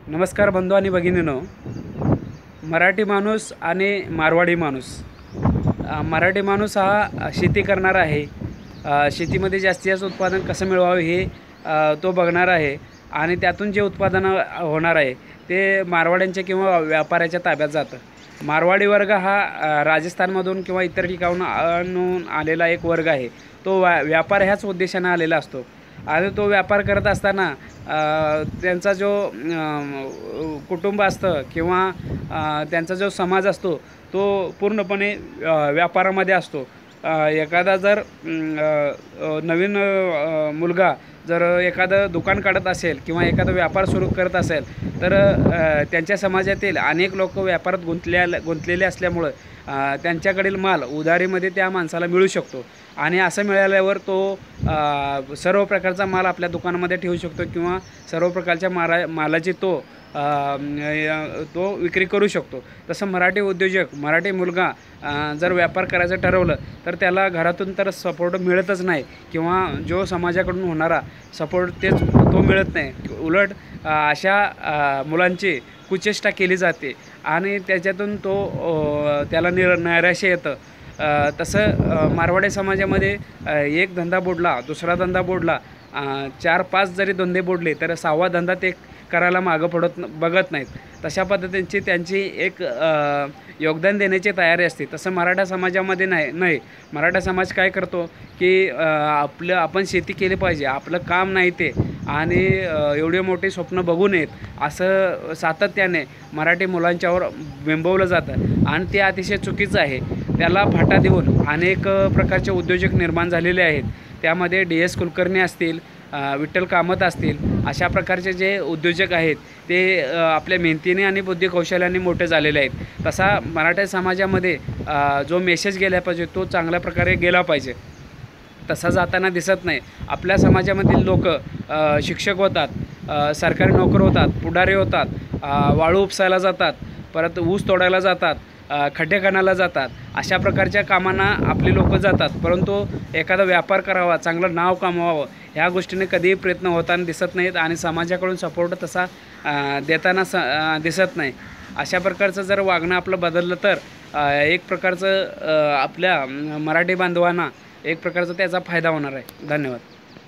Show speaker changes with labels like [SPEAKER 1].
[SPEAKER 1] नमस्कार बंधू आणि भगिनींनो, मराठी माणूस आणि मारवाडी माणूस. मराठी माणूस हा शेती करणार आहे. शेतीमध्ये जास्तीत जास्त उत्पादन कसं मिळवावं हे तो बघणार आहे आणि त्यातून जे उत्पादन होणार आहे ते मारवाड्यांच्या किंवा व्यापाऱ्याच्या ताब्यात जातं. मारवाडी वर्ग हा राजस्थानमधून किंवा इतर ठिकाणून आलेला एक वर्ग आहे. तो व्यापार ह्याच उद्देशाने आलेला असतो आणि तो व्यापार करत असताना त्यांचा जो कुटुंब असतं किंवा त्यांचा जो समाज असतो तो पूर्णपणे व्यापारामध्ये असतो. एखादा जर नवीन मुलगा जर एखादं दुकान काढत असेल किंवा एखादा व्यापार सुरू करत असेल तर त्यांच्या समाजातील अनेक लोक व्यापारात गुंतलेले असल्यामुळं त्यांच्याकडील माल उधारीमध्ये त्या माणसाला मिळू शकतो आणि असं मिळाल्यावर तो सर्व प्रकारचा माल आपल्या दुकानामध्ये ठेवू शकतो किंवा सर्व प्रकारच्या मालाची तो विक्री करू शकतो. तसं मराठी उद्योजक, मराठी मुलगा जर व्यापार करायचं ठरवलं तर त्याला घरातून तर सपोर्ट मिळतच नाही किंवा जो समाजाकडून होणारा सपोर्ट तो मिळत नाही. उलट अशा मुलांची कुचेष्टा केली जाते आणि त्याच्यातून त्याला नैराश्य येतं. तसं मारवाडी समाजामध्ये एक धंदा बुडला, दुसरा धंदा बुडला, 4-5 जरी धंदे बुडले तर 6वा धंदा ते करायला मागं बघत नाहीत. तशा पद्धतीची त्यांची एक योगदान देण्याची तयारी असते. तसं मराठा समाजामध्ये नाही. मराठा समाज काय करतो की आपण शेती केली पाहिजे, आपलं काम नाही ते आणि एवढे मोठे स्वप्न बघू नयेत असं सातत्याने मराठी मुलांच्यावर बिंबवलं जातं आणि ते अतिशय चुकीचं आहे. त्याला फाटा देऊन अनेक प्रकारचे उद्योजक निर्माण झालेले आहेत. त्यामध्ये DS कुलकर्णी असतील, विठ्ठल कामत असतील, अशा प्रकारचे जे उद्योजक आहेत ते आपल्या मेहनतीने आणि बुद्धिकौशल्याने मोठे झालेले आहेत. तसा मराठा समाजामध्ये जो मेसेज गेला पाहिजे तो चांगल्या प्रकारे गेला पाहिजे, तसा जाताना दिसत नाही. आपल्या समाजामधील लोक शिक्षक होतात, सरकारी नोकर होतात, पुढारी होतात, वाळू उपसायला जातात, परत ऊस तोडायला जातात, खड्डे खणायला जातात. अशा प्रकारच्या कामांना आपली लोकं जातात, परंतु एखादा व्यापार करावा, चांगलं नाव कमवावं ह्या गोष्टीने कधीही प्रयत्न होताना दिसत नाहीत आणि समाजाकडून सपोर्ट तसा देताना दिसत नाही. अशा प्रकारचं जर वागणं आपलं बदललं तर एक प्रकारचं आपल्या मराठी बांधवांना एक प्रकारचा त्याचा फायदा होणार आहे. धन्यवाद.